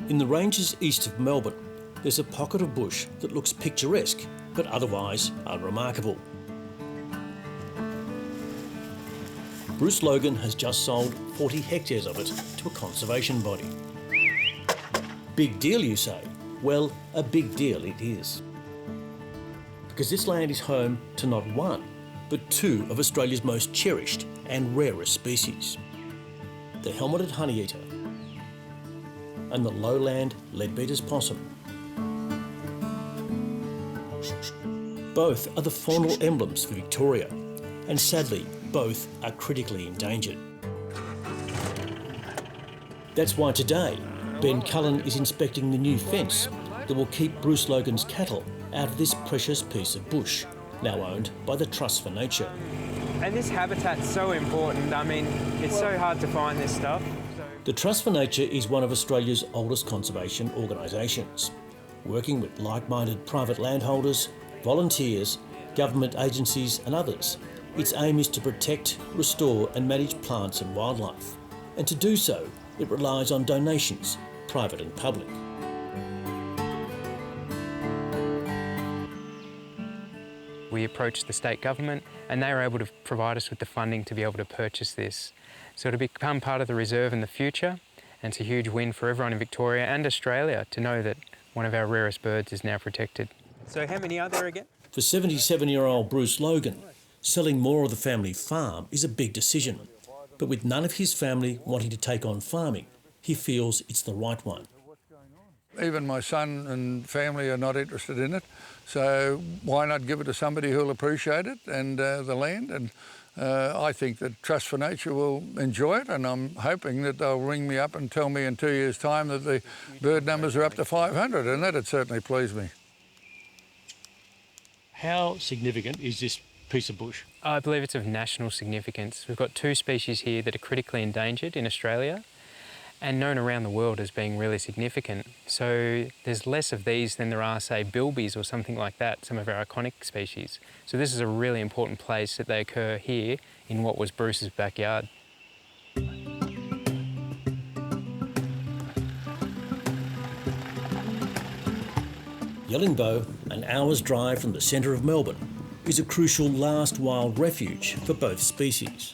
In the ranges east of Melbourne, there's a pocket of bush that looks picturesque, but otherwise unremarkable. Bruce Logan has just sold 40 hectares of it to a conservation body. Big deal, you say? Well, a big deal it is. Because this land is home to not one, but two of Australia's most cherished and rarest species. The helmeted honeyeater and the lowland leadbeater's possum. Both are the faunal emblems for Victoria, and sadly, both are critically endangered. That's why today, Ben Cullen is inspecting the new fence that will keep Bruce Logan's cattle out of this precious piece of bush, now owned by the Trust for Nature. And this habitat's so important. I mean, it's so hard to find this stuff. The Trust for Nature is one of Australia's oldest conservation organisations, working with like-minded private landholders, volunteers, government agencies and others. Its aim is to protect, restore and manage plants and wildlife. And to do so, it relies on donations, private and public. We approached the state government and they were able to provide us with the funding to be able to purchase this. So it'll become part of the reserve in the future, and it's a huge win for everyone in Victoria and Australia to know that one of our rarest birds is now protected. So how many are there again? For 77-year-old Bruce Logan, selling more of the family farm is a big decision. But with none of his family wanting to take on farming, he feels it's the right one. Even my son and family are not interested in it, so why not give it to somebody who'll appreciate it and the land? And I think that Trust for Nature will enjoy it, and I'm hoping that they'll ring me up and tell me in 2 years' time that the bird numbers are up to 500, and that'd certainly please me. How significant is this piece of bush? I believe it's of national significance. We've got two species here that are critically endangered in Australia and known around the world as being really significant. So there's less of these than there are, say, bilbies or something like that, some of our iconic species. So this is a really important place that they occur here in what was Bruce's backyard. Yellingbo, an hour's drive from the centre of Melbourne, is a crucial last wild refuge for both species.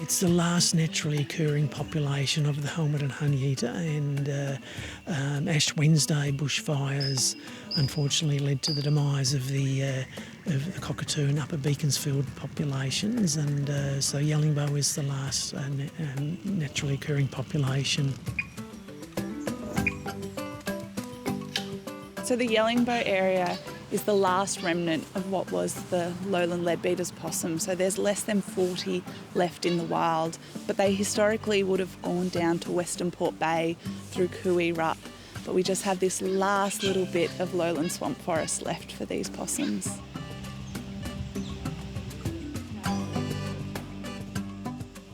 It's the last naturally occurring population of the helmeted honeyeater, and Ash Wednesday bushfires unfortunately led to the demise of the cockatoo and Upper Beaconsfield populations, and so Yellingbo is the last naturally occurring population. So the Yellingbo area is the last remnant of what was the lowland leadbeater's possum. So there's less than 40 left in the wild, but they historically would have gone down to Western Port Bay through Cooee Rup. But we just have this last little bit of lowland swamp forest left for these possums.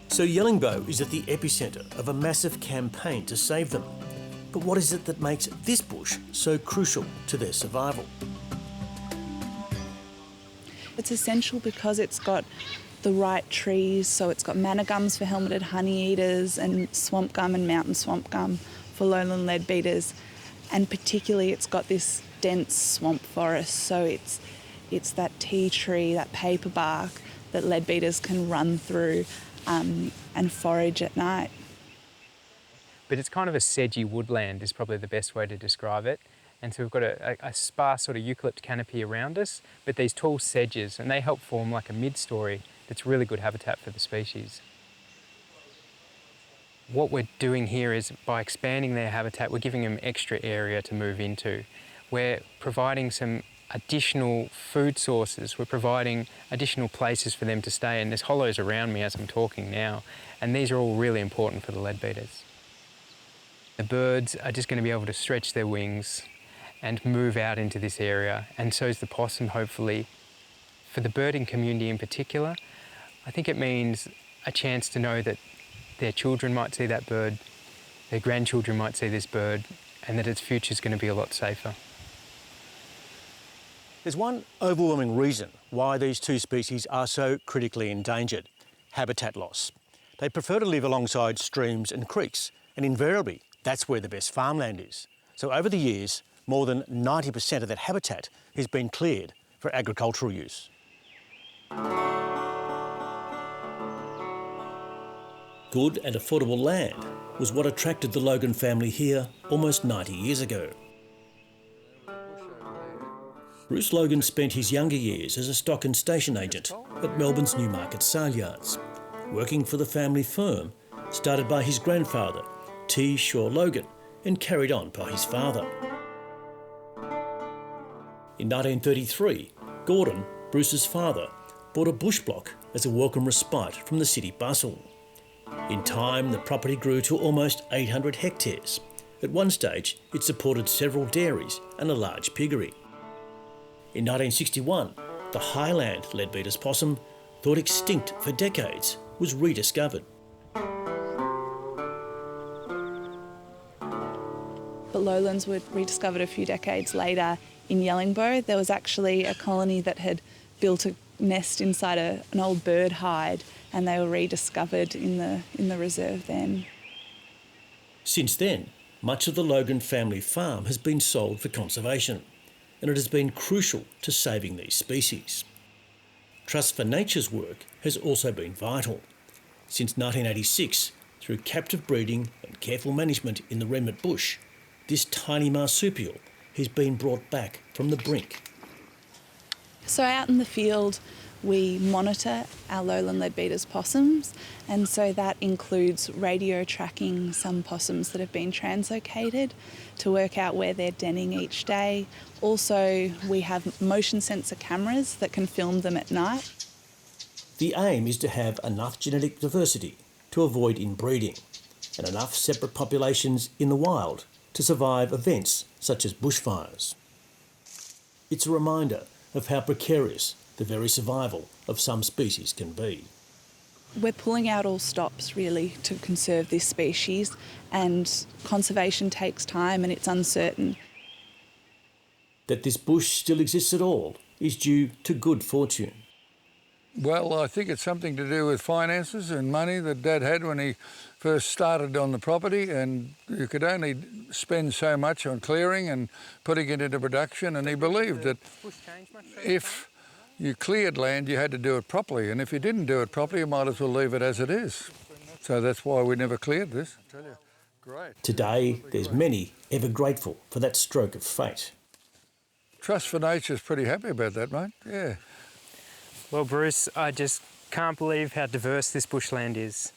So Yellingbo is at the epicentre of a massive campaign to save them. But what is it that makes this bush so crucial to their survival? It's essential because it's got the right trees, so it's got manna gums for helmeted honeyeaters and swamp gum and mountain swamp gum for lowland leadbeaters, and particularly it's got this dense swamp forest, so it's that tea tree, that paper bark that leadbeaters can run through and forage at night. But it's kind of a sedgy woodland is probably the best way to describe it. And so we've got a sparse sort of eucalypt canopy around us, but these tall sedges, and they help form like a mid-story that's really good habitat for the species. What we're doing here is by expanding their habitat, we're giving them extra area to move into. We're providing some additional food sources, we're providing additional places for them to stay, and there's hollows around me as I'm talking now, and these are all really important for the leadbeaters. The birds are just going to be able to stretch their wings and move out into this area, and so is the possum, hopefully. For the birding community in particular, I think it means a chance to know that their children might see that bird, their grandchildren might see this bird, and that its future is going to be a lot safer. There's one overwhelming reason why these two species are so critically endangered: habitat loss. They prefer to live alongside streams and creeks, and invariably that's where the best farmland is. So over the years, more than 90% of that habitat has been cleared for agricultural use. Good and affordable land was what attracted the Logan family here almost 90 years ago. Bruce Logan spent his younger years as a stock and station agent at Melbourne's Newmarket sale yards, working for the family firm started by his grandfather, T. Shaw Logan, and carried on by his father. In 1933, Gordon, Bruce's father, bought a bush block as a welcome respite from the city bustle. In time, the property grew to almost 800 hectares. At one stage, it supported several dairies and a large piggery. In 1961, the highland leadbeater's possum, thought extinct for decades, was rediscovered. But lowlands were rediscovered a few decades later in Yellingbo. There was actually a colony that had built a nest inside an old bird hide, and they were rediscovered in the reserve then. Since then, much of the Logan family farm has been sold for conservation, and it has been crucial to saving these species. Trust for Nature's work has also been vital. Since 1986, through captive breeding and careful management in the remnant bush, this tiny marsupial has been brought back from the brink. So out in the field, we monitor our lowland leadbeater's possums, and so that includes radio tracking some possums that have been translocated to work out where they're denning each day. Also, we have motion sensor cameras that can film them at night. The aim is to have enough genetic diversity to avoid inbreeding, and enough separate populations in the wild to survive events such as bushfires. It's a reminder of how precarious the very survival of some species can be. We're pulling out all stops really to conserve this species, and conservation takes time and it's uncertain. That this bush still exists at all is due to good fortune. Well, I think it's something to do with finances and money that Dad had when he first started on the property, and you could only spend so much on clearing and putting it into production, and he believed that if you cleared land, you had to do it properly, and if you didn't do it properly, you might as well leave it as it is. So that's why we never cleared this. I tell you, great. Today, there's many ever grateful for that stroke of fate. Trust for Nature's pretty happy about that, mate. Yeah. Well, Bruce, I just can't believe how diverse this bushland is.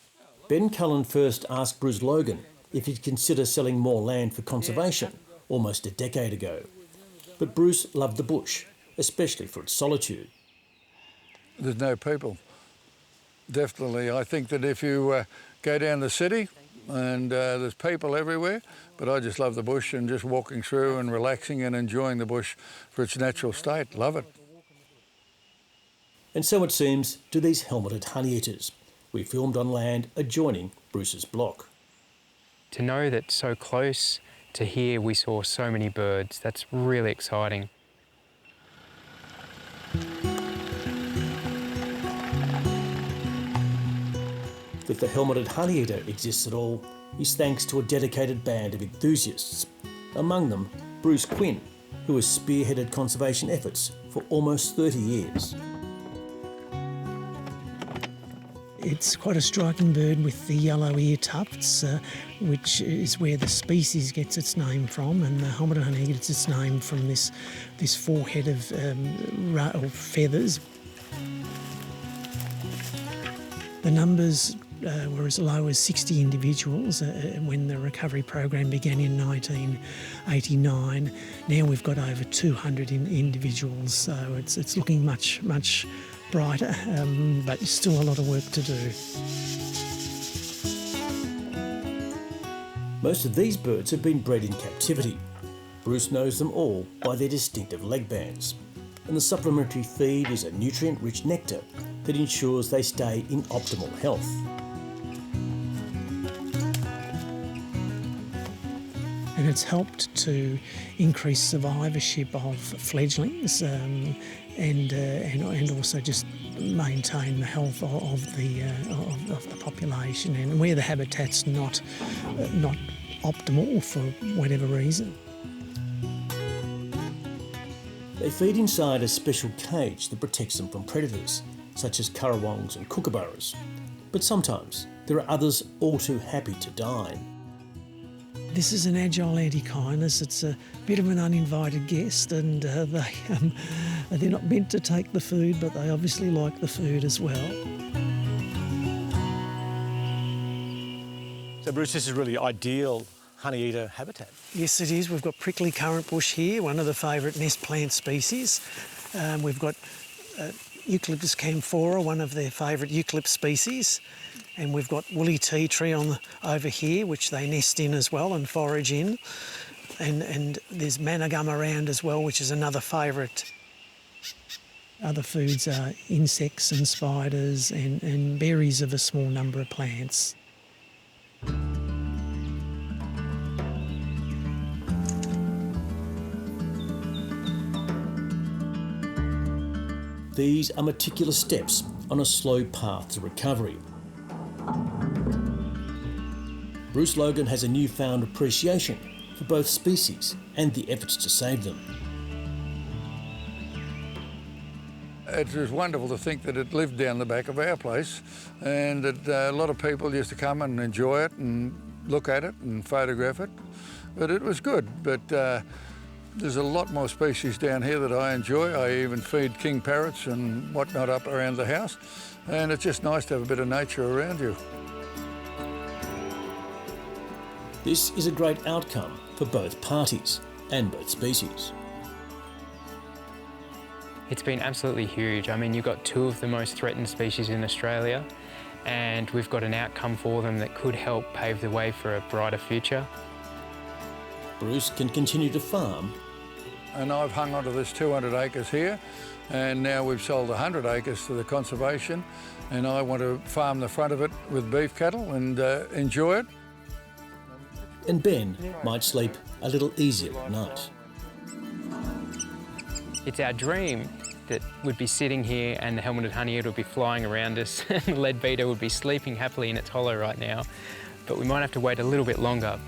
Ben Cullen first asked Bruce Logan if he'd consider selling more land for conservation almost a decade ago. But Bruce loved the bush, especially for its solitude. There's no people. Definitely. I think that if you go down the city and there's people everywhere, but I just love the bush and just walking through and relaxing and enjoying the bush for its natural state. Love it. And so it seems to these helmeted honeyeaters. We filmed on land adjoining Bruce's block. To know that so close to here we saw so many birds, that's really exciting. That the helmeted honeyeater exists at all is thanks to a dedicated band of enthusiasts, among them Bruce Quinn, who has spearheaded conservation efforts for almost 30 years. It's quite a striking bird with the yellow ear tufts, which is where the species gets its name from, and the helmeted honeyeater gets its name from this forehead of feathers. The numbers were as low as 60 individuals when the recovery program began in 1989. Now we've got over 200 individuals, so it's looking much brighter, but still a lot of work to do. Most of these birds have been bred in captivity. Bruce knows them all by their distinctive leg bands, and the supplementary feed is a nutrient-rich nectar that ensures they stay in optimal health. And it's helped to increase survivorship of fledglings and also just maintain the health of the population, and where the habitat's not optimal for whatever reason. They feed inside a special cage that protects them from predators, such as currawongs and kookaburras. But sometimes there are others all too happy to dine. This is an agile antechinus. It's a bit of an uninvited guest, and they're not meant to take the food, but they obviously like the food as well. So Bruce, this is really ideal honeyeater habitat. Yes, it is. We've got prickly currant bush here, one of the favourite nest plant species. We've got Eucalyptus camphora, one of their favourite eucalypt species. And we've got woolly tea tree over here, which they nest in as well and forage in. And there's manna gum around as well, which is another favourite. Other foods are insects and spiders and berries of a small number of plants. These are meticulous steps on a slow path to recovery. Bruce Logan has a newfound appreciation for both species and the efforts to save them. It was wonderful to think that it lived down the back of our place, and that a lot of people used to come and enjoy it and look at it and photograph it. But it was good. But there's a lot more species down here that I enjoy. I even feed king parrots and whatnot up around the house, and it's just nice to have a bit of nature around you. This is a great outcome for both parties and both species. It's been absolutely huge. I mean, you've got two of the most threatened species in Australia, and we've got an outcome for them that could help pave the way for a brighter future. Bruce can continue to farm. And I've hung onto this 200 acres here, and now we've sold 100 acres to the conservation, and I want to farm the front of it with beef cattle and enjoy it. And Ben might sleep a little easier at night. It's our dream that we'd be sitting here and the helmeted honeyeater would be flying around us and the leadbeater would be sleeping happily in its hollow right now. But we might have to wait a little bit longer.